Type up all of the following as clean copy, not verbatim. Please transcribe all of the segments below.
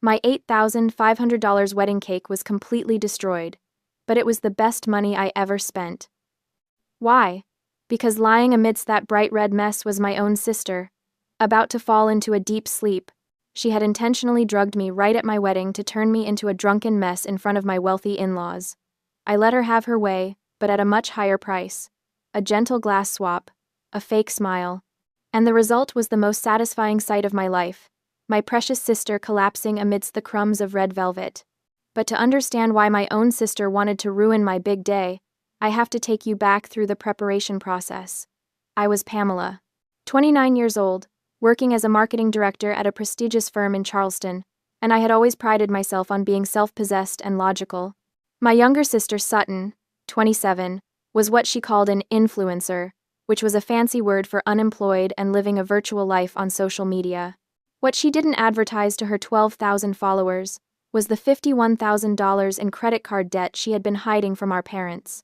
My $8,500 wedding cake was completely destroyed, but it was the best money I ever spent. Why? Because lying amidst that bright red mess was my own sister. About to fall into a deep sleep, she had intentionally drugged me right at my wedding to turn me into a drunken mess in front of my wealthy in-laws. I let her have her way, but at a much higher price. A gentle glass swap, a fake smile. And the result was the most satisfying sight of my life, my precious sister collapsing amidst the crumbs of red velvet. But to understand why my own sister wanted to ruin my big day, I have to take you back through the preparation process. I was Pamela, 29 years old, working as a marketing director at a prestigious firm in Charleston, and I had always prided myself on being self-possessed and logical. My younger sister Sutton, 27, was what she called an influencer, which was a fancy word for unemployed and living a virtual life on social media. What she didn't advertise to her 12,000 followers was the $51,000 in credit card debt she had been hiding from our parents.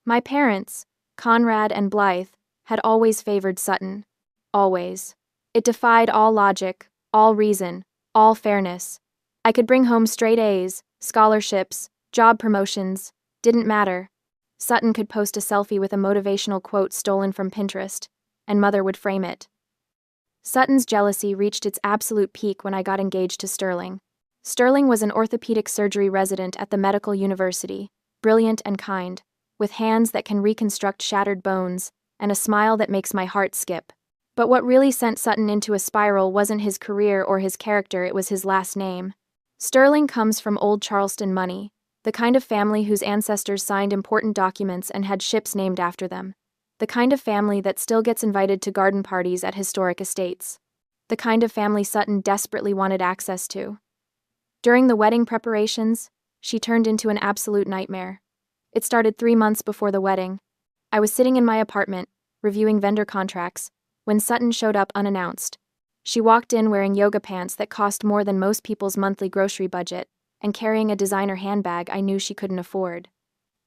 My parents, Conrad and Blythe, had always favored Sutton. Always. It defied all logic, all reason, all fairness. I could bring home straight A's, scholarships, job promotions, didn't matter. Sutton could post a selfie with a motivational quote stolen from Pinterest, and Mother would frame it. Sutton's jealousy reached its absolute peak when I got engaged to Sterling. Sterling was an orthopedic surgery resident at the medical university, brilliant and kind, with hands that can reconstruct shattered bones, and a smile that makes my heart skip. But what really sent Sutton into a spiral wasn't his career or his character, it was his last name. Sterling comes from old Charleston money, the kind of family whose ancestors signed important documents and had ships named after them. The kind of family that still gets invited to garden parties at historic estates. The kind of family Sutton desperately wanted access to. During the wedding preparations, she turned into an absolute nightmare. It started 3 months before the wedding. I was sitting in my apartment, reviewing vendor contracts, when Sutton showed up unannounced. She walked in wearing yoga pants that cost more than most people's monthly grocery budget, and carrying a designer handbag I knew she couldn't afford.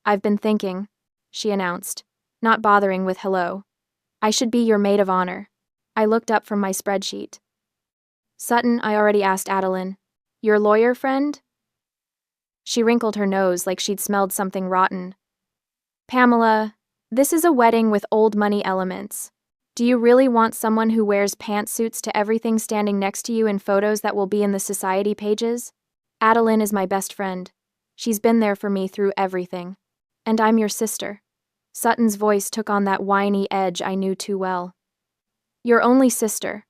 "I've been thinking," she announced, not bothering with hello. "I should be your maid of honor." I looked up from my spreadsheet. "Sutton, I already asked Adeline. Your lawyer friend?" She wrinkled her nose like she'd smelled something rotten. "Pamela, this is a wedding with old money elements. Do you really want someone who wears pantsuits to everything standing next to you in photos that will be in the society pages? Adeline is my best friend. She's been there for me through everything. And I'm your sister." Sutton's voice took on that whiny edge I knew too well. "Your only sister.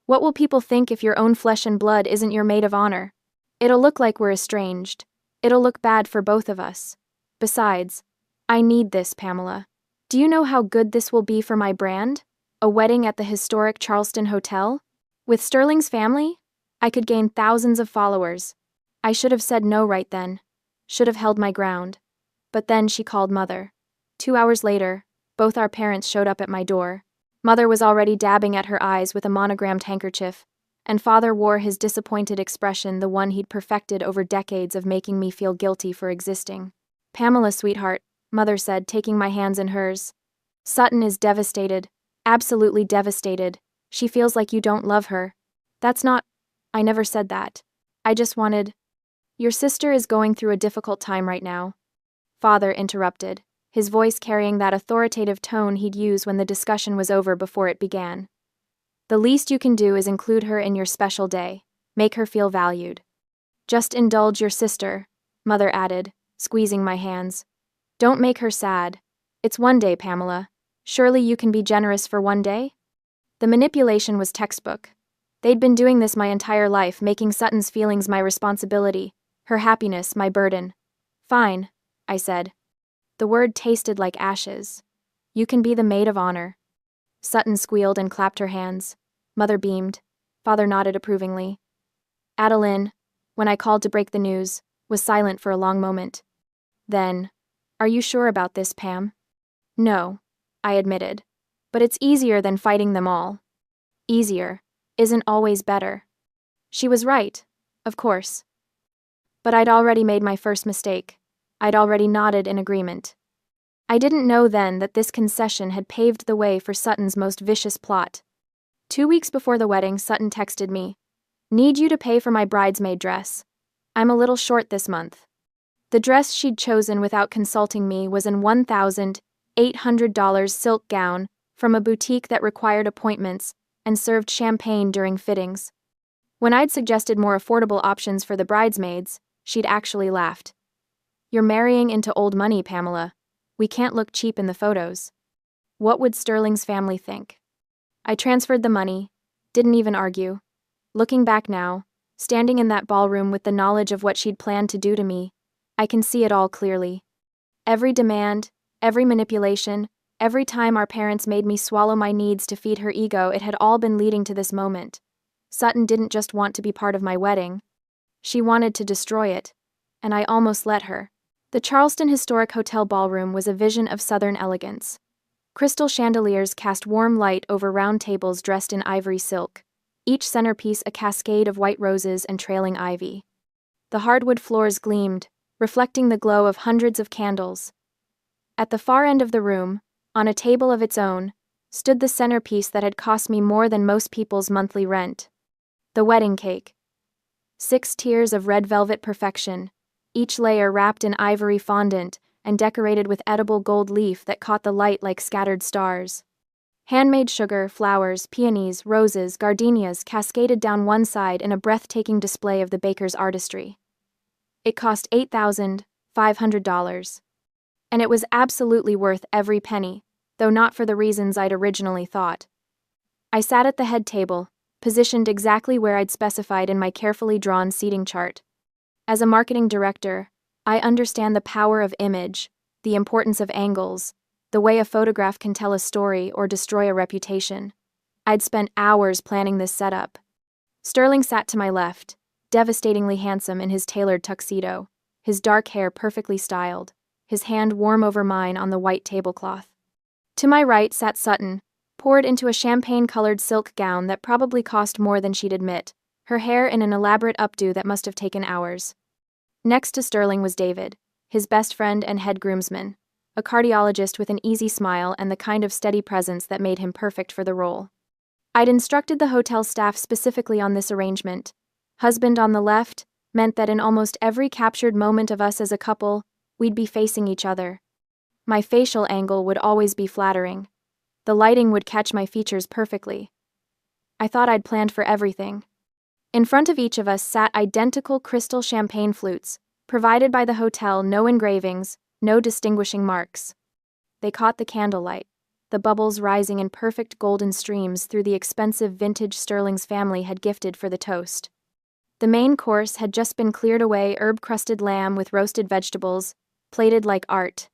What will people think if your own flesh and blood isn't your maid of honor? It'll look like we're estranged. It'll look bad for both of us. Besides, I need this, Pamela. Do you know how good this will be for my brand? A wedding at the historic Charleston Hotel? With Sterling's family? I could gain thousands of followers. I should have said no right then. Should have held my ground. But then she called Mother. 2 hours later, both our parents showed up at my door. Mother was already dabbing at her eyes with a monogrammed handkerchief, and Father wore his disappointed expression, the one he'd perfected over decades of making me feel guilty for existing. "Pamela, sweetheart," Mother said, taking my hands in hers. "Sutton is devastated. Absolutely devastated. She feels like you don't love her." "That's not—" "I never said that. I just wanted—" "Your sister is going through a difficult time right now," Father interrupted, his voice carrying that authoritative tone he'd use when the discussion was over before it began. "The least you can do is include her in your special day, make her feel valued. Just indulge your sister," Mother added, squeezing my hands. "Don't make her sad. It's one day, Pamela. Surely you can be generous for one day?" The manipulation was textbook. They'd been doing this my entire life, making Sutton's feelings my responsibility, her happiness my burden. "Fine," I said. The word tasted like ashes. "You can be the maid of honor." Sutton squealed and clapped her hands. Mother beamed. Father nodded approvingly. Adeline, when I called to break the news, was silent for a long moment. Then, "Are you sure about this, Pam?" "No," I admitted. "But it's easier than fighting them all." "Easier isn't always better." She was right, of course. But I'd already made my first mistake. I'd already nodded in agreement. I didn't know then that this concession had paved the way for Sutton's most vicious plot. 2 weeks before the wedding, Sutton texted me, Need you to pay for my bridesmaid dress. I'm a little short this month. The dress she'd chosen without consulting me was an $1,800 silk gown from a boutique that required appointments and served champagne during fittings. When I'd suggested more affordable options for the bridesmaids, she'd actually laughed. You're marrying into old money, Pamela. We can't look cheap in the photos. What would Sterling's family think? I transferred the money, didn't even argue. Looking back now, standing in that ballroom with the knowledge of what she'd planned to do to me, I can see it all clearly. Every demand, every manipulation, every time our parents made me swallow my needs to feed her ego, it had all been leading to this moment. Sutton didn't just want to be part of my wedding. She wanted to destroy it, and I almost let her. The Charleston Historic Hotel ballroom was a vision of Southern elegance. Crystal chandeliers cast warm light over round tables dressed in ivory silk, each centerpiece a cascade of white roses and trailing ivy. The hardwood floors gleamed, reflecting the glow of hundreds of candles. At the far end of the room, on a table of its own, stood the centerpiece that had cost me more than most people's monthly rent. The wedding cake. 6 tiers of red velvet perfection, each layer wrapped in ivory fondant and decorated with edible gold leaf that caught the light like scattered stars. Handmade sugar, flowers, peonies, roses, gardenias cascaded down one side in a breathtaking display of the baker's artistry. It cost $8,500. And it was absolutely worth every penny, though not for the reasons I'd originally thought. I sat at the head table, positioned exactly where I'd specified in my carefully drawn seating chart. As a marketing director, I understand the power of image, the importance of angles, the way a photograph can tell a story or destroy a reputation. I'd spent hours planning this setup. Sterling sat to my left, devastatingly handsome in his tailored tuxedo, his dark hair perfectly styled, his hand warm over mine on the white tablecloth. To my right sat Sutton, poured into a champagne-colored silk gown that probably cost more than she'd admit, her hair in an elaborate updo that must have taken hours. Next to Sterling was David, his best friend and head groomsman, a cardiologist with an easy smile and the kind of steady presence that made him perfect for the role. I'd instructed the hotel staff specifically on this arrangement. Husband on the left meant that in almost every captured moment of us as a couple, we'd be facing each other. My facial angle would always be flattering. The lighting would catch my features perfectly. I thought I'd planned for everything. In front of each of us sat identical crystal champagne flutes, provided by the hotel, no engravings, no distinguishing marks. They caught the candlelight, the bubbles rising in perfect golden streams through the expensive vintage Sterling's family had gifted for the toast. The main course had just been cleared away, herb-crusted lamb with roasted vegetables, plated like art.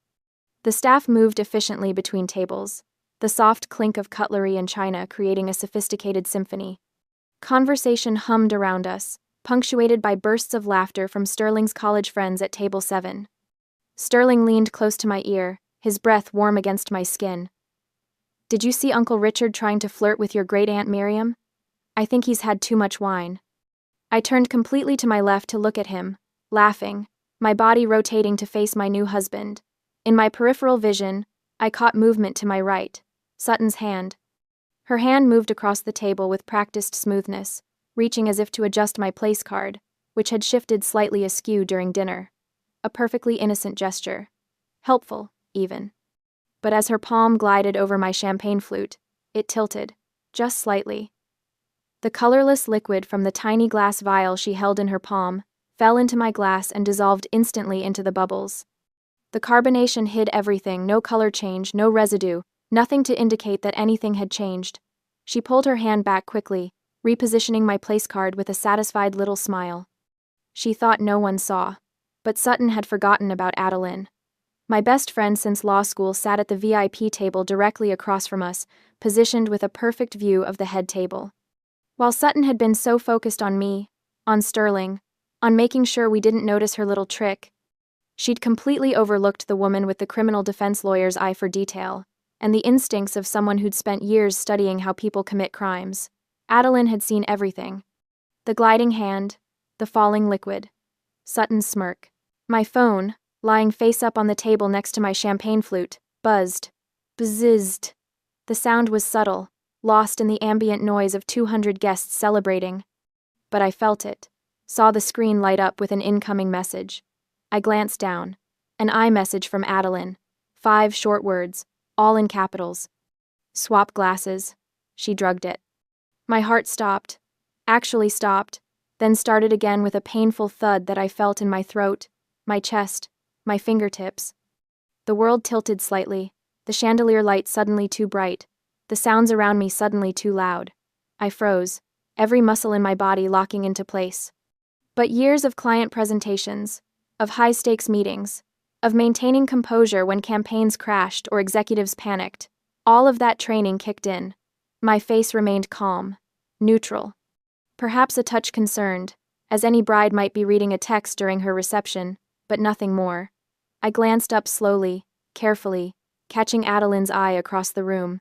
The staff moved efficiently between tables, the soft clink of cutlery and china creating a sophisticated symphony. Conversation hummed around us, punctuated by bursts of laughter from Sterling's college friends at table 7. Sterling leaned close to my ear, his breath warm against my skin. Did you see Uncle Richard trying to flirt with your great-aunt Miriam? I think he's had too much wine. I turned completely to my left to look at him, laughing, my body rotating to face my new husband. In my peripheral vision, I caught movement to my right, Sutton's hand. Her hand moved across the table with practiced smoothness, reaching as if to adjust my place card, which had shifted slightly askew during dinner. A perfectly innocent gesture. Helpful, even. But as her palm glided over my champagne flute, it tilted, just slightly. The colorless liquid from the tiny glass vial she held in her palm fell into my glass and dissolved instantly into the bubbles. The carbonation hid everything, no color change, no residue, nothing to indicate that anything had changed. She pulled her hand back quickly, repositioning my place card with a satisfied little smile. She thought no one saw, but Sutton had forgotten about Adeline. My best friend since law school sat at the VIP table directly across from us, positioned with a perfect view of the head table. While Sutton had been so focused on me, on Sterling, on making sure we didn't notice her little trick, she'd completely overlooked the woman with the criminal defense lawyer's eye for detail, and the instincts of someone who'd spent years studying how people commit crimes. Adeline had seen everything. The gliding hand, the falling liquid, Sutton's smirk. My phone, lying face up on the table next to my champagne flute, buzzed. Bzzzzed. The sound was subtle, lost in the ambient noise of 200 guests celebrating. but I felt it. Saw the screen light up with an incoming message. I glanced down. An iMessage from Adeline. 5 short words, all in capitals. Swap glasses. She drugged it. My heart stopped. Actually stopped, then started again with a painful thud that I felt in my throat, my chest, my fingertips. The world tilted slightly, the chandelier light suddenly too bright, the sounds around me suddenly too loud. I froze, every muscle in my body locking into place. But years of client presentations, of high-stakes meetings, of maintaining composure when campaigns crashed or executives panicked, all of that training kicked in. My face remained calm, neutral. Perhaps a touch concerned, as any bride might be reading a text during her reception, but nothing more. I glanced up slowly, carefully, catching Adeline's eye across the room.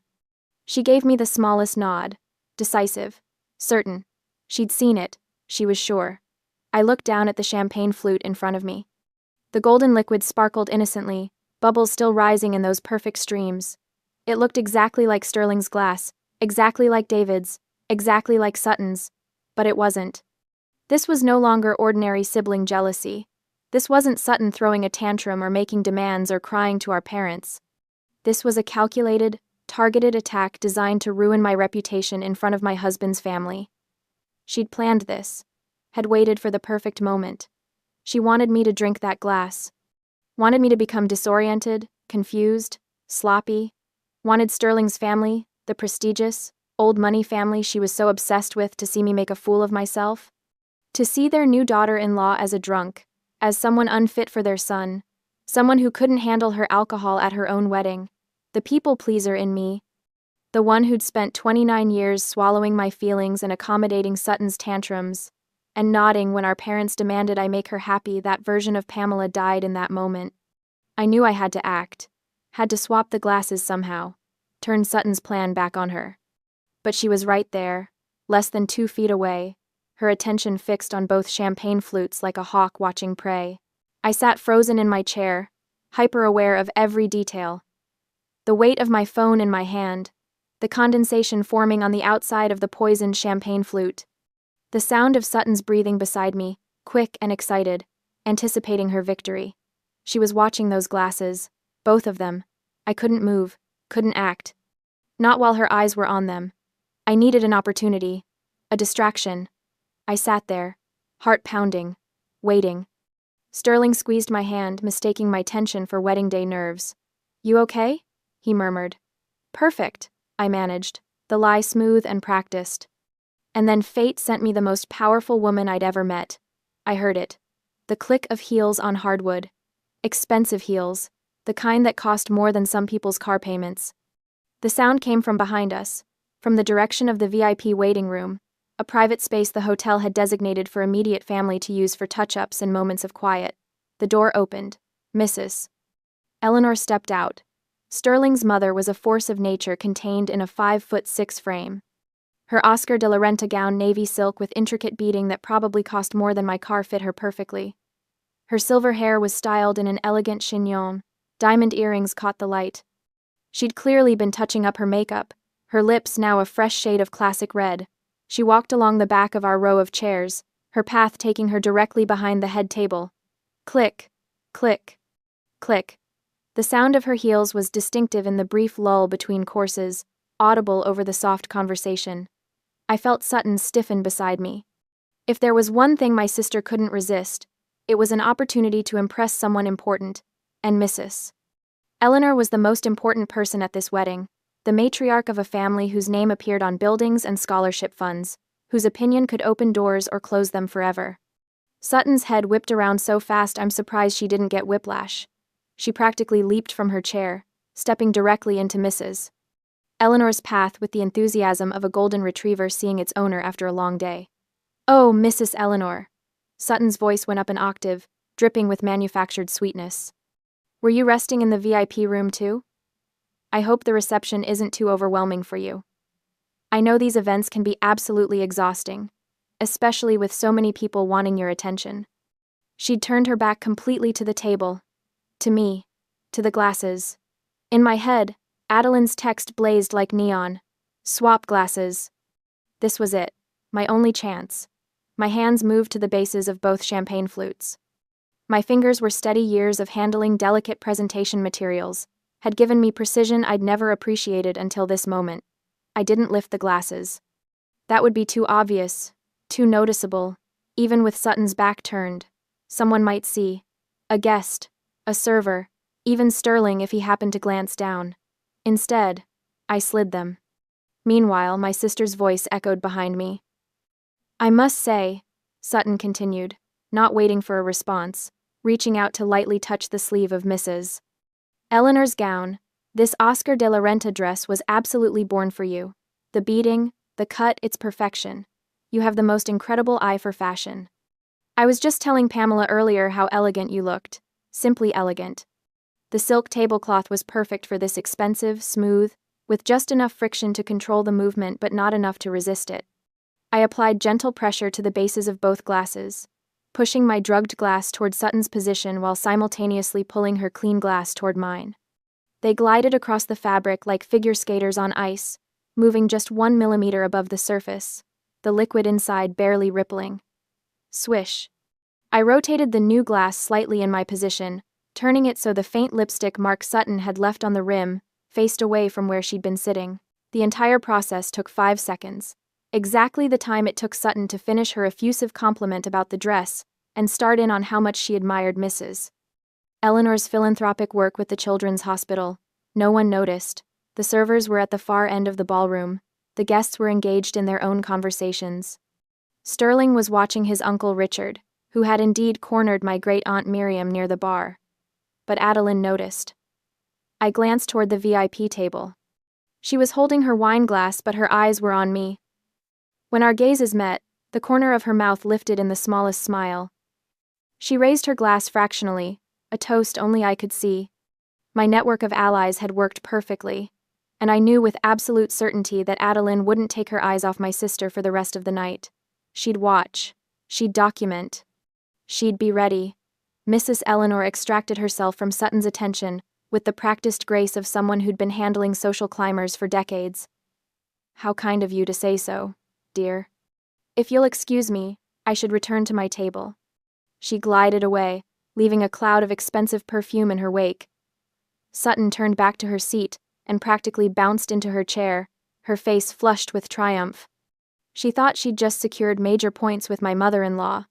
She gave me the smallest nod, decisive, certain. She'd seen it, she was sure. I looked down at the champagne flute in front of me. The golden liquid sparkled innocently, bubbles still rising in those perfect streams. It looked exactly like Sterling's glass, exactly like David's, exactly like Sutton's, but it wasn't. This was no longer ordinary sibling jealousy. This wasn't Sutton throwing a tantrum or making demands or crying to our parents. This was a calculated, targeted attack designed to ruin my reputation in front of my husband's family. She'd planned this, had waited for the perfect moment. She wanted me to drink that glass. Wanted me to become disoriented, confused, sloppy. Wanted Sterling's family, the prestigious, old money family she was so obsessed with, to see me make a fool of myself. To see their new daughter-in-law as a drunk, as someone unfit for their son, someone who couldn't handle her alcohol at her own wedding, the people-pleaser in me, the one who'd spent 29 years swallowing my feelings and accommodating Sutton's tantrums, and nodding when our parents demanded I make her happy. That version of Pamela died in that moment. I knew I had to act, had to swap the glasses somehow, turn Sutton's plan back on her. But she was right there, less than 2 feet away, her attention fixed on both champagne flutes like a hawk watching prey. I sat frozen in my chair, hyper-aware of every detail. The weight of my phone in my hand, the condensation forming on the outside of the poisoned champagne flute. The sound of Sutton's breathing beside me, quick and excited, anticipating her victory. She was watching those glasses, both of them. I couldn't move, couldn't act. Not while her eyes were on them. I needed an opportunity, a distraction. I sat there, heart pounding, waiting. Sterling squeezed my hand, mistaking my tension for wedding day nerves. "You okay?" he murmured. "Perfect," I managed, the lie smooth and practiced. And then fate sent me the most powerful woman I'd ever met. I heard it. The click of heels on hardwood. Expensive heels, the kind that cost more than some people's car payments. The sound came from behind us, from the direction of the VIP waiting room, a private space the hotel had designated for immediate family to use for touch-ups and moments of quiet. The door opened. Mrs. Eleanor stepped out. Sterling's mother was a force of nature contained in a 5'6" frame. Her Oscar de la Renta gown, navy silk with intricate beading that probably cost more than my car, fit her perfectly. Her silver hair was styled in an elegant chignon. Diamond earrings caught the light. She'd clearly been touching up her makeup, her lips now a fresh shade of classic red. She walked along the back of our row of chairs, her path taking her directly behind the head table. Click, click, click. The sound of her heels was distinctive in the brief lull between courses, audible over the soft conversation. I felt Sutton stiffen beside me. If there was one thing my sister couldn't resist, it was an opportunity to impress someone important, and Mrs. Eleanor was the most important person at this wedding, the matriarch of a family whose name appeared on buildings and scholarship funds, whose opinion could open doors or close them forever. Sutton's head whipped around so fast I'm surprised she didn't get whiplash. She practically leaped from her chair, stepping directly into Mrs. Eleanor's path with the enthusiasm of a golden retriever seeing its owner after a long day. "Oh, Mrs. Eleanor." Sutton's voice went up an octave, dripping with manufactured sweetness. "Were you resting in the VIP room too? I hope the reception isn't too overwhelming for you. I know these events can be absolutely exhausting, especially with so many people wanting your attention." She'd turned her back completely to the table, to me, to the glasses. In my head, Adeline's text blazed like neon. Swap glasses. This was it, my only chance. My hands moved to the bases of both champagne flutes. My fingers were steady. Years of handling delicate presentation materials had given me precision I'd never appreciated until this moment. I didn't lift the glasses. That would be too obvious, too noticeable. Even with Sutton's back turned, someone might see. A guest, a server, even Sterling if he happened to glance down. Instead, I slid them. Meanwhile, my sister's voice echoed behind me. "I must say," Sutton continued, not waiting for a response, reaching out to lightly touch the sleeve of Mrs. Eleanor's gown, "this Oscar de la Renta dress was absolutely born for you. The beading, the cut, it's perfection. You have the most incredible eye for fashion. I was just telling Pamela earlier how elegant you looked. Simply elegant. The silk tablecloth was perfect for this expensive, smooth, with just enough friction to control the movement but not enough to resist it." I applied gentle pressure to the bases of both glasses, pushing my drugged glass toward Sutton's position while simultaneously pulling her clean glass toward mine. They glided across the fabric like figure skaters on ice, moving just 1 millimeter above the surface, the liquid inside barely rippling. Swish. I rotated the new glass slightly in my position, turning it so the faint lipstick mark Sutton had left on the rim faced away from where she'd been sitting. The entire process took 5 seconds. Exactly the time it took Sutton to finish her effusive compliment about the dress and start in on how much she admired Mrs. Eleanor's philanthropic work with the Children's Hospital. No one noticed. The servers were at the far end of the ballroom. The guests were engaged in their own conversations. Sterling was watching his Uncle Richard, who had indeed cornered my great-aunt Miriam near the bar. But Adeline noticed. I glanced toward the VIP table. She was holding her wine glass, but her eyes were on me. When our gazes met, the corner of her mouth lifted in the smallest smile. She raised her glass fractionally, a toast only I could see. My network of allies had worked perfectly, and I knew with absolute certainty that Adeline wouldn't take her eyes off my sister for the rest of the night. She'd watch. She'd document. She'd be ready. Mrs. Eleanor extracted herself from Sutton's attention with the practiced grace of someone who'd been handling social climbers for decades. "How kind of you to say so, dear. If you'll excuse me, I should return to my table." She glided away, leaving a cloud of expensive perfume in her wake. Sutton turned back to her seat and practically bounced into her chair, her face flushed with triumph. She thought she'd just secured major points with my mother-in-law,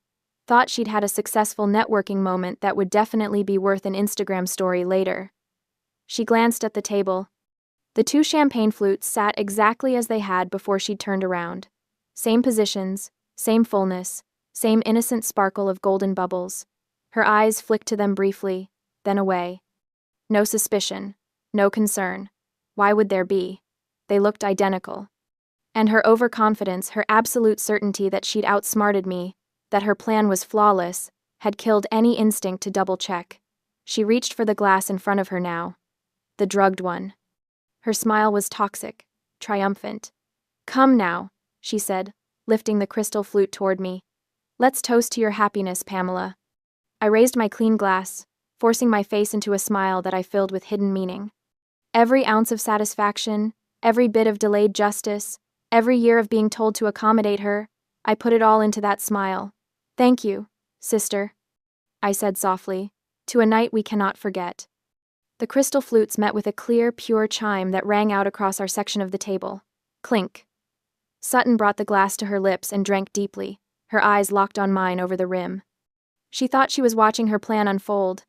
thought she'd had a successful networking moment that would definitely be worth an Instagram story later. She glanced at the table. The 2 champagne flutes sat exactly as they had before she'd turned around. Same positions, same fullness, same innocent sparkle of golden bubbles. Her eyes flicked to them briefly, then away. No suspicion, no concern. Why would there be? They looked identical. And her overconfidence, her absolute certainty that she'd outsmarted me, that her plan was flawless, had killed any instinct to double-check. She reached for the glass in front of her now. The drugged one. Her smile was toxic, triumphant. "Come now," she said, lifting the crystal flute toward me. "Let's toast to your happiness, Pamela." I raised my clean glass, forcing my face into a smile that I filled with hidden meaning. Every ounce of satisfaction, every bit of delayed justice, every year of being told to accommodate her, I put it all into that smile. "Thank you, sister," I said softly, "to a night we cannot forget." The crystal flutes met with a clear, pure chime that rang out across our section of the table. Clink. Sutton brought the glass to her lips and drank deeply, her eyes locked on mine over the rim. She thought she was watching her plan unfold,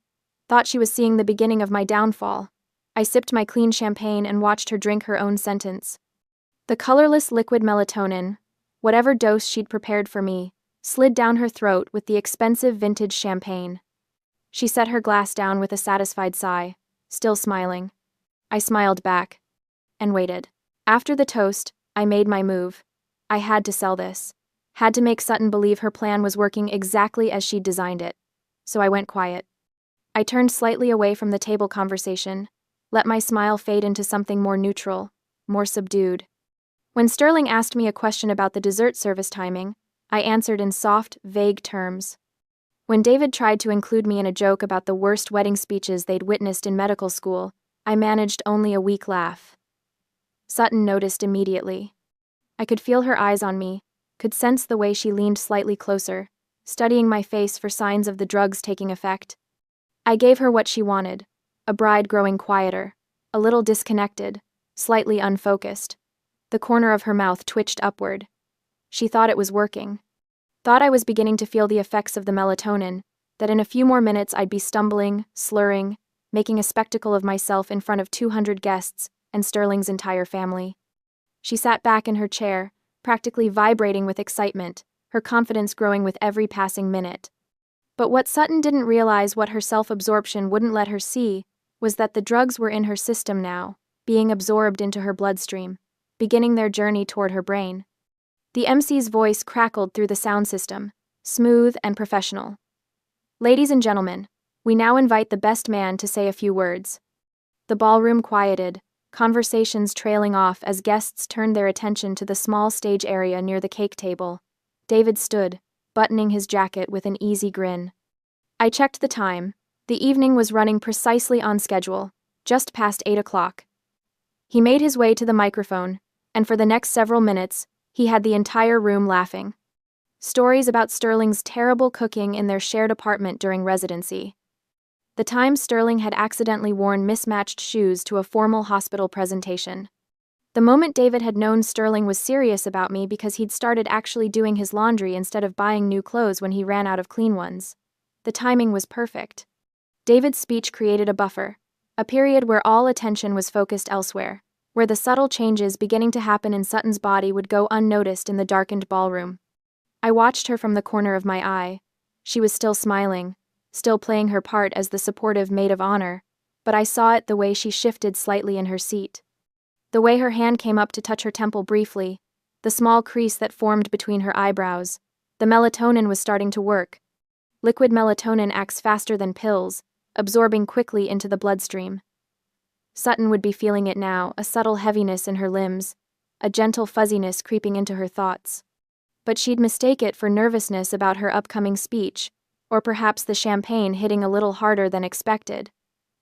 thought she was seeing the beginning of my downfall. I sipped my clean champagne and watched her drink her own sentence. The colorless liquid melatonin, whatever dose she'd prepared for me, slid down her throat with the expensive vintage champagne. She set her glass down with a satisfied sigh, still smiling. I smiled back and waited. After the toast, I made my move. I had to sell this. Had to make Sutton believe her plan was working exactly as she'd designed it. So I went quiet. I turned slightly away from the table conversation, let my smile fade into something more neutral, more subdued. When Sterling asked me a question about the dessert service timing, I answered in soft, vague terms. When David tried to include me in a joke about the worst wedding speeches they'd witnessed in medical school, I managed only a weak laugh. Sutton noticed immediately. I could feel her eyes on me, could sense the way she leaned slightly closer, studying my face for signs of the drugs taking effect. I gave her what she wanted, a bride growing quieter, a little disconnected, slightly unfocused. The corner of her mouth twitched upward. She thought it was working. Thought I was beginning to feel the effects of the melatonin, that in a few more minutes I'd be stumbling, slurring, making a spectacle of myself in front of 200 guests and Sterling's entire family. She sat back in her chair, practically vibrating with excitement, her confidence growing with every passing minute. But what Sutton didn't realize, what her self-absorption wouldn't let her see, was that the drugs were in her system now, being absorbed into her bloodstream, beginning their journey toward her brain. The MC's voice crackled through the sound system, smooth and professional. "Ladies and gentlemen, we now invite the best man to say a few words." The ballroom quieted, conversations trailing off as guests turned their attention to the small stage area near the cake table. David stood, buttoning his jacket with an easy grin. I checked the time. The evening was running precisely on schedule, just past 8 o'clock. He made his way to the microphone, and for the next several minutes, he had the entire room laughing. Stories about Sterling's terrible cooking in their shared apartment during residency. The time Sterling had accidentally worn mismatched shoes to a formal hospital presentation. The moment David had known Sterling was serious about me because he'd started actually doing his laundry instead of buying new clothes when he ran out of clean ones. The timing was perfect. David's speech created a buffer, a period where all attention was focused elsewhere, where the subtle changes beginning to happen in Sutton's body would go unnoticed in the darkened ballroom. I watched her from the corner of my eye. She was still smiling, still playing her part as the supportive maid of honor, but I saw it the way she shifted slightly in her seat. The way her hand came up to touch her temple briefly, the small crease that formed between her eyebrows. The melatonin was starting to work. Liquid melatonin acts faster than pills, absorbing quickly into the bloodstream. Sutton would be feeling it now, a subtle heaviness in her limbs, a gentle fuzziness creeping into her thoughts. But she'd mistake it for nervousness about her upcoming speech, or perhaps the champagne hitting a little harder than expected.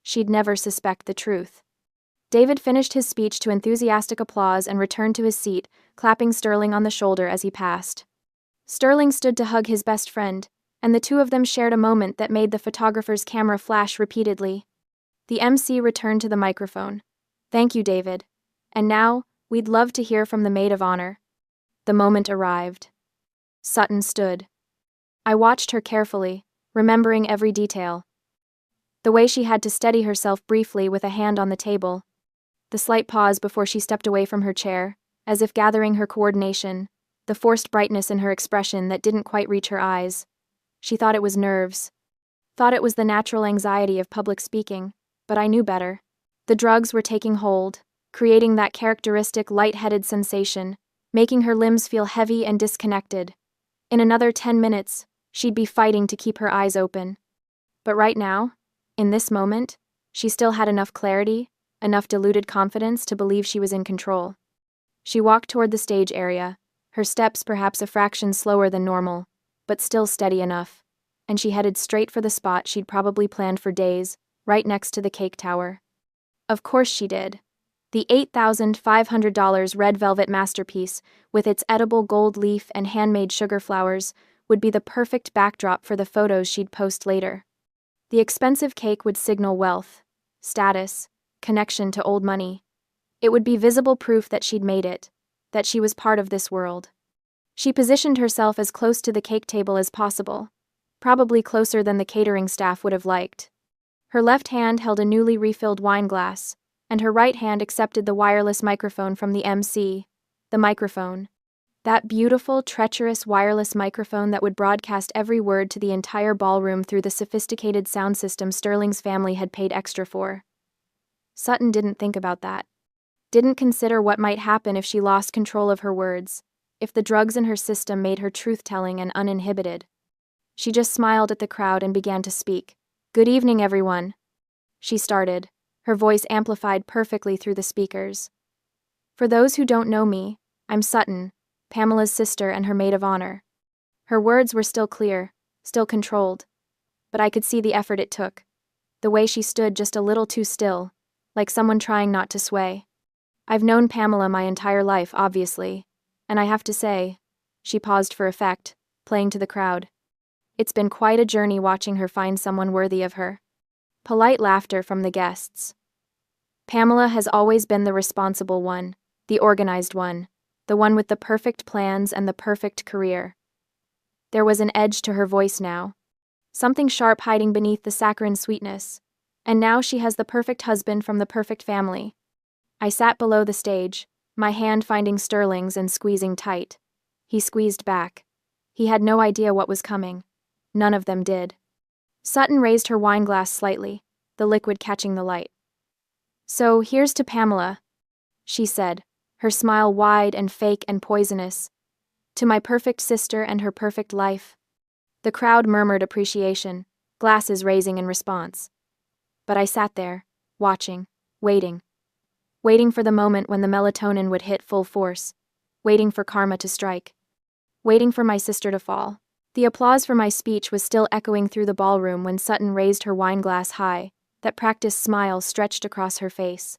She'd never suspect the truth. David finished his speech to enthusiastic applause and returned to his seat, clapping Sterling on the shoulder as he passed. Sterling stood to hug his best friend, and the two of them shared a moment that made the photographer's camera flash repeatedly. The MC returned to the microphone. "Thank you, David. And now, we'd love to hear from the maid of honor." The moment arrived. Sutton stood. I watched her carefully, remembering every detail. The way she had to steady herself briefly with a hand on the table. The slight pause before she stepped away from her chair, as if gathering her coordination, the forced brightness in her expression that didn't quite reach her eyes. She thought it was nerves. Thought it was the natural anxiety of public speaking, but I knew better. The drugs were taking hold, creating that characteristic light-headed sensation, making her limbs feel heavy and disconnected. In another 10 minutes, she'd be fighting to keep her eyes open. But right now, in this moment, she still had enough clarity, enough diluted confidence to believe she was in control. She walked toward the stage area, her steps perhaps a fraction slower than normal, but still steady enough, and she headed straight for the spot she'd probably planned for days, right next to the cake tower. Of course she did. The $8,500 red velvet masterpiece, with its edible gold leaf and handmade sugar flowers, would be the perfect backdrop for the photos she'd post later. The expensive cake would signal wealth, status, connection to old money. It would be visible proof that she'd made it, that she was part of this world. She positioned herself as close to the cake table as possible, probably closer than the catering staff would have liked. Her left hand held a newly refilled wine glass, and her right hand accepted the wireless microphone from the MC. The microphone. That beautiful, treacherous wireless microphone that would broadcast every word to the entire ballroom through the sophisticated sound system Sterling's family had paid extra for. Sutton didn't think about that. Didn't consider what might happen if she lost control of her words, if the drugs in her system made her truth-telling and uninhibited. She just smiled at the crowd and began to speak. "Good evening, everyone," she started, her voice amplified perfectly through the speakers. "For those who don't know me, I'm Sutton, Pamela's sister and her maid of honor." Her words were still clear, still controlled, but I could see the effort it took, the way she stood just a little too still, like someone trying not to sway. I've known Pamela my entire life, obviously, and I have to say, She paused for effect, playing to the crowd. It's been quite a journey watching her find someone worthy of her. Polite laughter from the guests. Pamela has always been the responsible one, the organized one, the one with the perfect plans and the perfect career. There was an edge to her voice now, something sharp hiding beneath the saccharine sweetness. And now she has the perfect husband from the perfect family. I sat below the stage, my hand finding Sterling's and squeezing tight. He squeezed back. He had no idea what was coming. None of them did. Sutton raised her wine glass slightly, the liquid catching the light. "So here's to Pamela," she said, her smile wide and fake and poisonous. "To my perfect sister and her perfect life." The crowd murmured appreciation, glasses raising in response. But I sat there, watching, waiting for the moment when the melatonin would hit full force, waiting for karma to strike, waiting for my sister to fall. The applause for my speech was still echoing through the ballroom when Sutton raised her wine glass high, that practiced smile stretched across her face.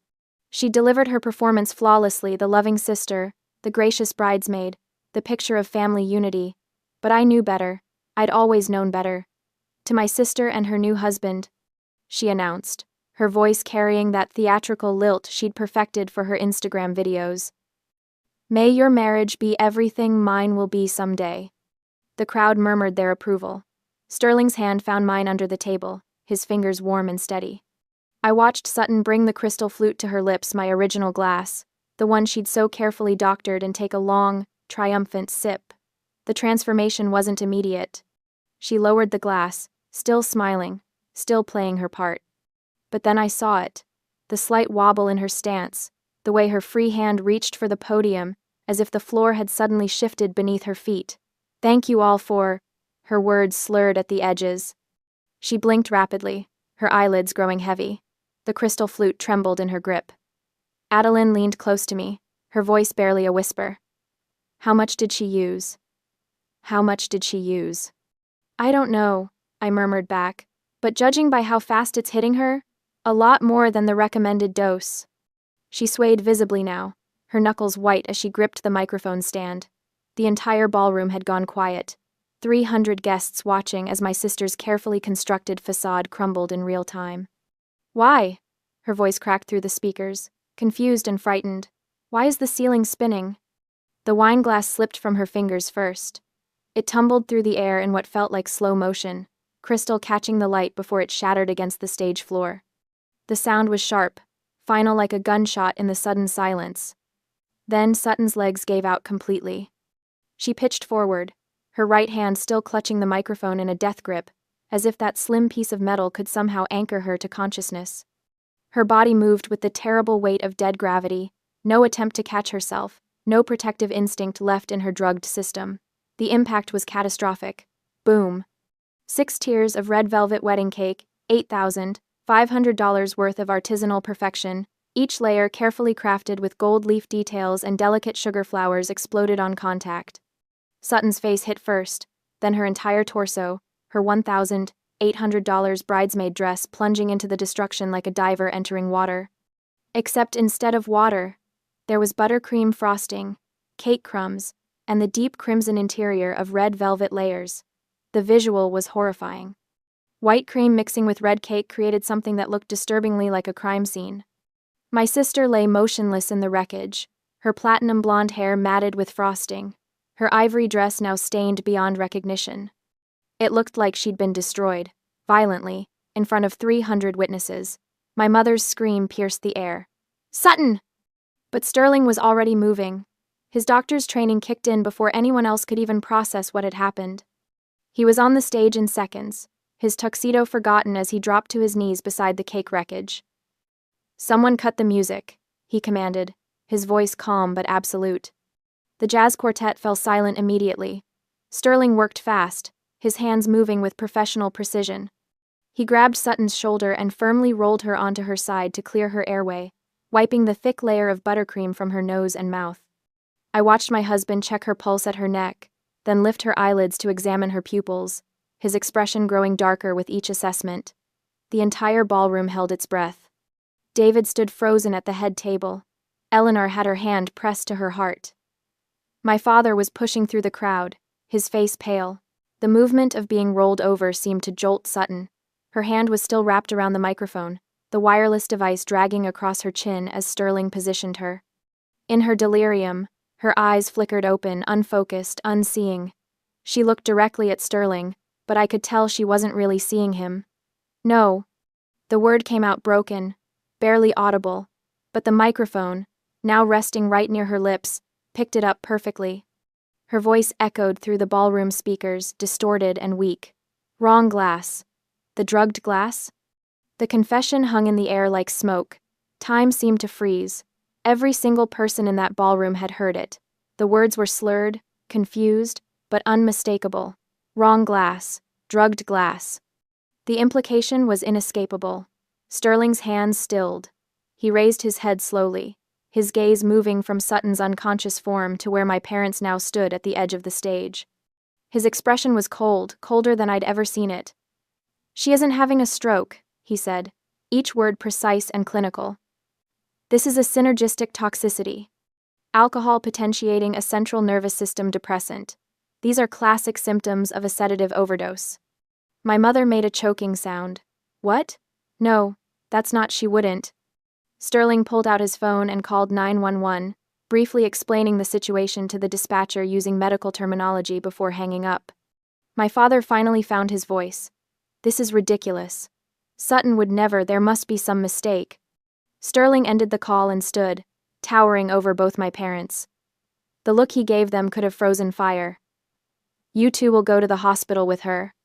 She delivered her performance flawlessly, the loving sister, the gracious bridesmaid, the picture of family unity. But I knew better. I'd always known better. "To my sister and her new husband," she announced, her voice carrying that theatrical lilt she'd perfected for her Instagram videos. "May your marriage be everything mine will be someday." The crowd murmured their approval. Sterling's hand found mine under the table, his fingers warm and steady. I watched Sutton bring the crystal flute to her lips, my original glass, the one she'd so carefully doctored, and take a long, triumphant sip. The transformation wasn't immediate. She lowered the glass, still smiling, still playing her part. But then I saw it, the slight wobble in her stance, the way her free hand reached for the podium, as if the floor had suddenly shifted beneath her feet. "Thank you all for," her words slurred at the edges. She blinked rapidly, her eyelids growing heavy. The crystal flute trembled in her grip. Adeline leaned close to me, her voice barely a whisper. "How much did she use? How much did she use?" "I don't know," I murmured back, "but judging by how fast it's hitting her, a lot more than the recommended dose." She swayed visibly now, her knuckles white as she gripped the microphone stand. The entire ballroom had gone quiet, 300 guests watching as my sister's carefully constructed facade crumbled in real time. "Why?" Her voice cracked through the speakers, confused and frightened. "Why is the ceiling spinning?" The wine glass slipped from her fingers first. It tumbled through the air in what felt like slow motion, crystal catching the light before it shattered against the stage floor. The sound was sharp, final like a gunshot in the sudden silence. Then Sutton's legs gave out completely. She pitched forward, her right hand still clutching the microphone in a death grip, as if that slim piece of metal could somehow anchor her to consciousness. Her body moved with the terrible weight of dead gravity, no attempt to catch herself, no protective instinct left in her drugged system. The impact was catastrophic. Boom. 6 tiers of red velvet wedding cake, $8,500 worth of artisanal perfection, each layer carefully crafted with gold leaf details and delicate sugar flowers, exploded on contact. Sutton's face hit first, then her entire torso, her $1,800 bridesmaid dress plunging into the destruction like a diver entering water. Except instead of water, there was buttercream frosting, cake crumbs, and the deep crimson interior of red velvet layers. The visual was horrifying. White cream mixing with red cake created something that looked disturbingly like a crime scene. My sister lay motionless in the wreckage, her platinum blonde hair matted with frosting, her ivory dress now stained beyond recognition. It looked like she'd been destroyed, violently, in front of 300 witnesses. My mother's scream pierced the air. "Sutton!" But Sterling was already moving. His doctor's training kicked in before anyone else could even process what had happened. He was on the stage in seconds, his tuxedo forgotten as he dropped to his knees beside the cake wreckage. "Someone cut the music," he commanded, his voice calm but absolute. The jazz quartet fell silent immediately. Sterling worked fast, his hands moving with professional precision. He grabbed Sutton's shoulder and firmly rolled her onto her side to clear her airway, wiping the thick layer of buttercream from her nose and mouth. I watched my husband check her pulse at her neck, then lift her eyelids to examine her pupils, his expression growing darker with each assessment. The entire ballroom held its breath. David stood frozen at the head table. Eleanor had her hand pressed to her heart. My father was pushing through the crowd, his face pale. The movement of being rolled over seemed to jolt Sutton. Her hand was still wrapped around the microphone, the wireless device dragging across her chin as Sterling positioned her. In her delirium, her eyes flickered open, unfocused, unseeing. She looked directly at Sterling, but I could tell she wasn't really seeing him. No. The word came out broken, barely audible, but the microphone, now resting right near her lips, picked it up perfectly. Her voice echoed through the ballroom speakers, distorted and weak. Wrong glass. The drugged glass? The confession hung in the air like smoke. Time seemed to freeze. Every single person in that ballroom had heard it. The words were slurred, confused, but unmistakable. Wrong glass. Drugged glass. The implication was inescapable. Sterling's hands stilled. He raised his head slowly, his gaze moving from Sutton's unconscious form to where my parents now stood at the edge of the stage. His expression was cold, colder than I'd ever seen it. "She isn't having a stroke," he said, each word precise and clinical. "This is a synergistic toxicity. Alcohol potentiating a central nervous system depressant. These are classic symptoms of a sedative overdose." My mother made a choking sound. "What? No, that's not, she wouldn't." Sterling pulled out his phone and called 911, briefly explaining the situation to the dispatcher using medical terminology before hanging up. My father finally found his voice. "This is ridiculous. Sutton would never, there must be some mistake." Sterling ended the call and stood, towering over both my parents. The look he gave them could have frozen fire. "You two will go to the hospital with her.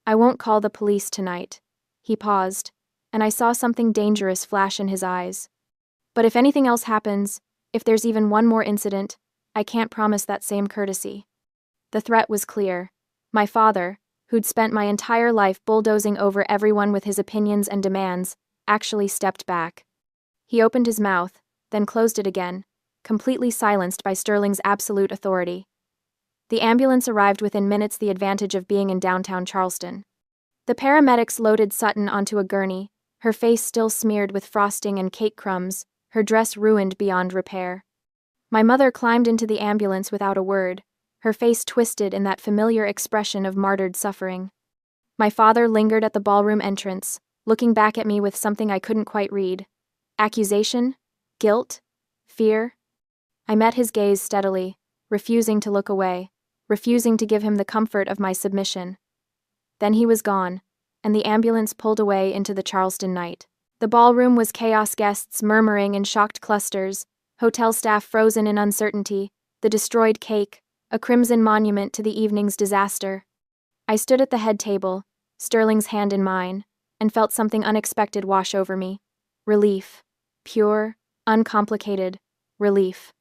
I won't call the police tonight." He paused, and I saw something dangerous flash in his eyes. "But if anything else happens, if there's even one more incident, I can't promise that same courtesy." The threat was clear. My father, who'd spent my entire life bulldozing over everyone with his opinions and demands, actually stepped back. He opened his mouth, then closed it again, completely silenced by Sterling's absolute authority. The ambulance arrived within minutes, the advantage of being in downtown Charleston. The paramedics loaded Sutton onto a gurney, her face still smeared with frosting and cake crumbs, her dress ruined beyond repair. My mother climbed into the ambulance without a word, her face twisted in that familiar expression of martyred suffering. My father lingered at the ballroom entrance, looking back at me with something I couldn't quite read. Accusation? Guilt? Fear? I met his gaze steadily, refusing to look away, refusing to give him the comfort of my submission. Then he was gone, and the ambulance pulled away into the Charleston night. The ballroom was chaos, guests murmuring in shocked clusters, hotel staff frozen in uncertainty, the destroyed cake, a crimson monument to the evening's disaster. I stood at the head table, Sterling's hand in mine, and felt something unexpected wash over me. Relief. Pure, uncomplicated relief.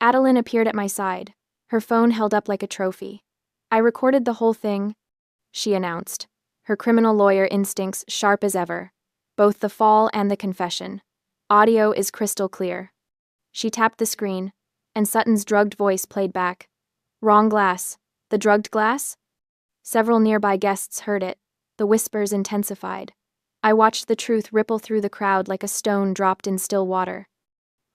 Adeline appeared at my side, her phone held up like a trophy. "I recorded the whole thing," she announced, her criminal lawyer instincts sharp as ever. "Both the fall and the confession. Audio is crystal clear." She tapped the screen, and Sutton's drugged voice played back. "Wrong glass. The drugged glass?" Several nearby guests heard it. The whispers intensified. I watched the truth ripple through the crowd like a stone dropped in still water.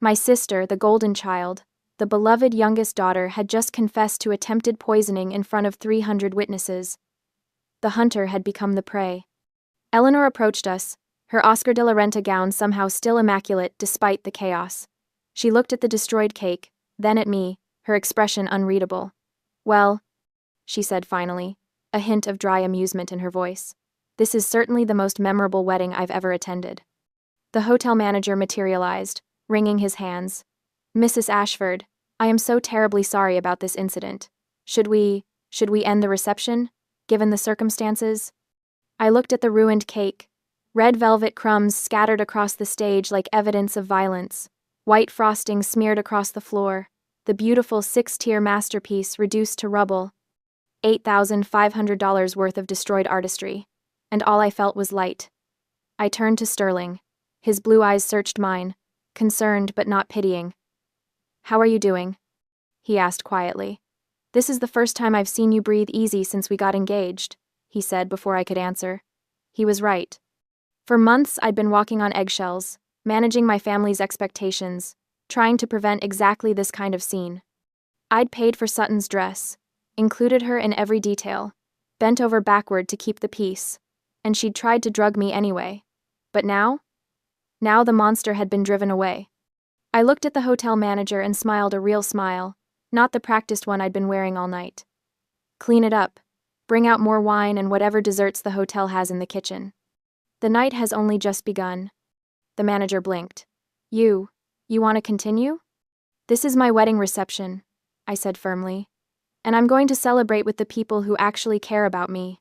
My sister, the golden child, the beloved youngest daughter, had just confessed to attempted poisoning in front of 300 witnesses. The hunter had become the prey. Eleanor approached us, her Oscar de la Renta gown somehow still immaculate despite the chaos. She looked at the destroyed cake, then at me, her expression unreadable. "Well," she said finally, a hint of dry amusement in her voice, "this is certainly the most memorable wedding I've ever attended." The hotel manager materialized, wringing his hands. "Mrs. Ashford, I am so terribly sorry about this incident. Should we end the reception, given the circumstances?" I looked at the ruined cake. Red velvet crumbs scattered across the stage like evidence of violence. White frosting smeared across the floor. The beautiful 6-tier masterpiece reduced to rubble. $8,500 worth of destroyed artistry. And all I felt was light. I turned to Sterling. His blue eyes searched mine, concerned but not pitying. "How are you doing?" he asked quietly. "This is the first time I've seen you breathe easy since we got engaged," he said before I could answer. He was right. For months I'd been walking on eggshells, managing my family's expectations, trying to prevent exactly this kind of scene. I'd paid for Sutton's dress, included her in every detail, bent over backward to keep the peace, and she'd tried to drug me anyway. But now? Now the monster had been driven away. I looked at the hotel manager and smiled a real smile, not the practiced one I'd been wearing all night. Clean it up. Bring out more wine and whatever desserts the hotel has in the kitchen. The night has only just begun. The manager blinked. You want to continue? This is my wedding reception, I said firmly. And I'm going to celebrate with the people who actually care about me.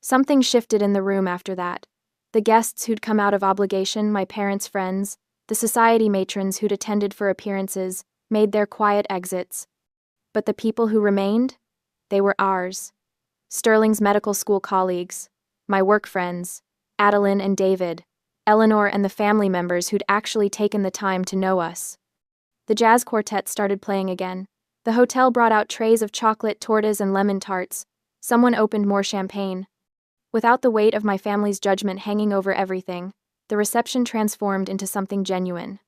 Something shifted in the room after that. The guests who'd come out of obligation, my parents' friends, the society matrons who'd attended for appearances, made their quiet exits. But the people who remained? They were ours. Sterling's medical school colleagues, my work friends, Adeline and David, Eleanor and the family members who'd actually taken the time to know us. The jazz quartet started playing again. The hotel brought out trays of chocolate tortas and lemon tarts. Someone opened more champagne. Without the weight of my family's judgment hanging over everything, the reception transformed into something genuine.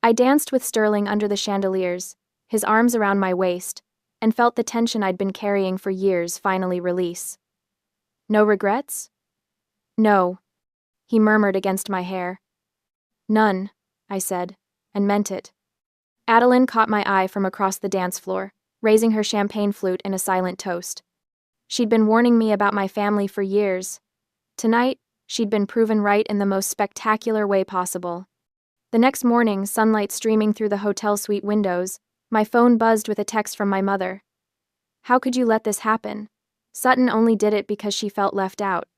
I danced with Sterling under the chandeliers, his arms around my waist, and felt the tension I'd been carrying for years finally release. No regrets? No, he murmured against my hair. None, I said, and meant it. Adeline caught my eye from across the dance floor, raising her champagne flute in a silent toast. She'd been warning me about my family for years. Tonight, she'd been proven right in the most spectacular way possible. The next morning, sunlight streaming through the hotel suite windows, my phone buzzed with a text from my mother. How could you let this happen? Sutton only did it because she felt left out.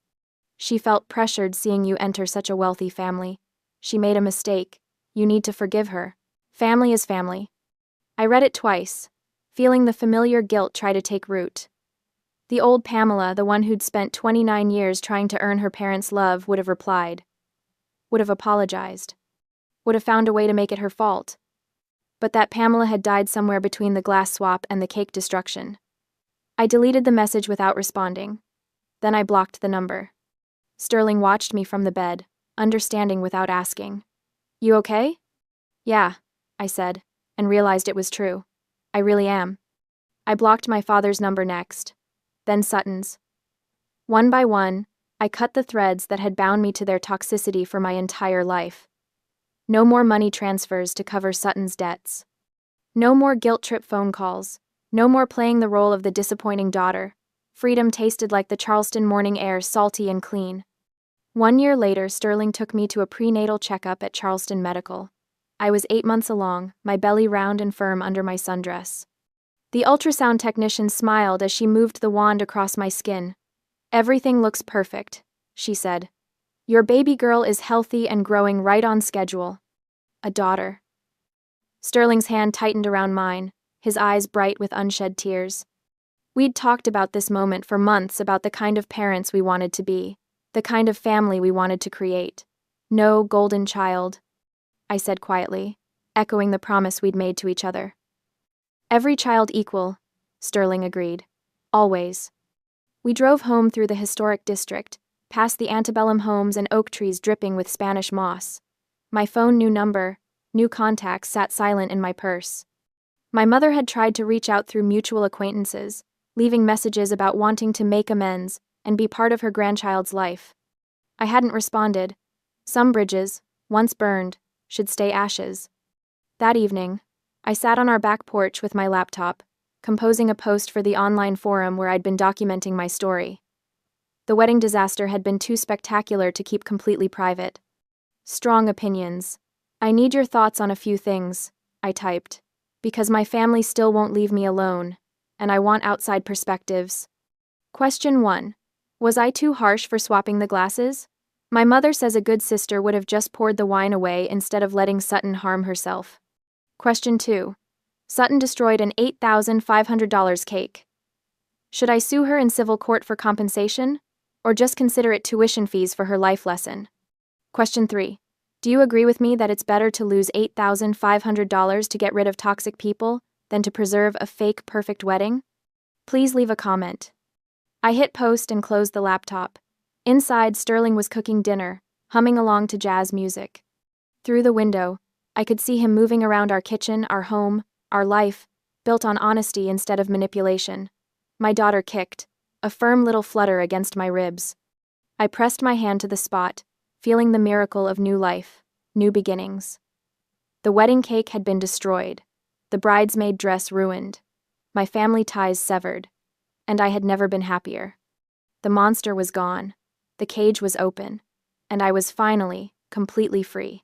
She felt pressured seeing you enter such a wealthy family. She made a mistake. You need to forgive her. Family is family. I read it twice, feeling the familiar guilt try to take root. The old Pamela, the one who'd spent 29 years trying to earn her parents' love, would have replied. Would have apologized. Would have found a way to make it her fault. But that Pamela had died somewhere between the glass swap and the cake destruction. I deleted the message without responding. Then I blocked the number. Sterling watched me from the bed, understanding without asking. You okay? Yeah, I said, and realized it was true. I really am. I blocked my father's number next, then Sutton's. One by one, I cut the threads that had bound me to their toxicity for my entire life. No more money transfers to cover Sutton's debts. No more guilt-trip phone calls. No more playing the role of the disappointing daughter. Freedom tasted like the Charleston morning air, salty and clean. 1 year later, Sterling took me to a prenatal checkup at Charleston Medical. I was 8 months along, my belly round and firm under my sundress. The ultrasound technician smiled as she moved the wand across my skin. Everything looks perfect, she said. Your baby girl is healthy and growing right on schedule. A daughter. Sterling's hand tightened around mine, his eyes bright with unshed tears. We'd talked about this moment for months, about the kind of parents we wanted to be, the kind of family we wanted to create. No golden child, I said quietly, echoing the promise we'd made to each other. Every child equal, Sterling agreed. Always. We drove home through the historic district, past the antebellum homes and oak trees dripping with Spanish moss. My phone, new number, new contacts, sat silent in my purse. My mother had tried to reach out through mutual acquaintances, leaving messages about wanting to make amends and be part of her grandchild's life. I hadn't responded. Some bridges, once burned, should stay ashes. That evening, I sat on our back porch with my laptop, composing a post for the online forum where I'd been documenting my story. The wedding disaster had been too spectacular to keep completely private. Strong opinions. I need your thoughts on a few things, I typed, because my family still won't leave me alone, and I want outside perspectives. Question 1. Was I too harsh for swapping the glasses? My mother says a good sister would have just poured the wine away instead of letting Sutton harm herself. Question 2. Sutton destroyed an $8,500 cake. Should I sue her in civil court for compensation, or just consider it tuition fees for her life lesson? Question 3. Do you agree with me that it's better to lose $8,500 to get rid of toxic people than to preserve a fake perfect wedding? Please leave a comment. I hit post and closed the laptop. Inside, Sterling was cooking dinner, humming along to jazz music. Through the window, I could see him moving around our kitchen, our home, our life, built on honesty instead of manipulation. My daughter kicked, a firm little flutter against my ribs. I pressed my hand to the spot, feeling the miracle of new life, new beginnings. The wedding cake had been destroyed, the bridesmaid dress ruined, my family ties severed, and I had never been happier. The monster was gone, the cage was open, and I was finally completely free.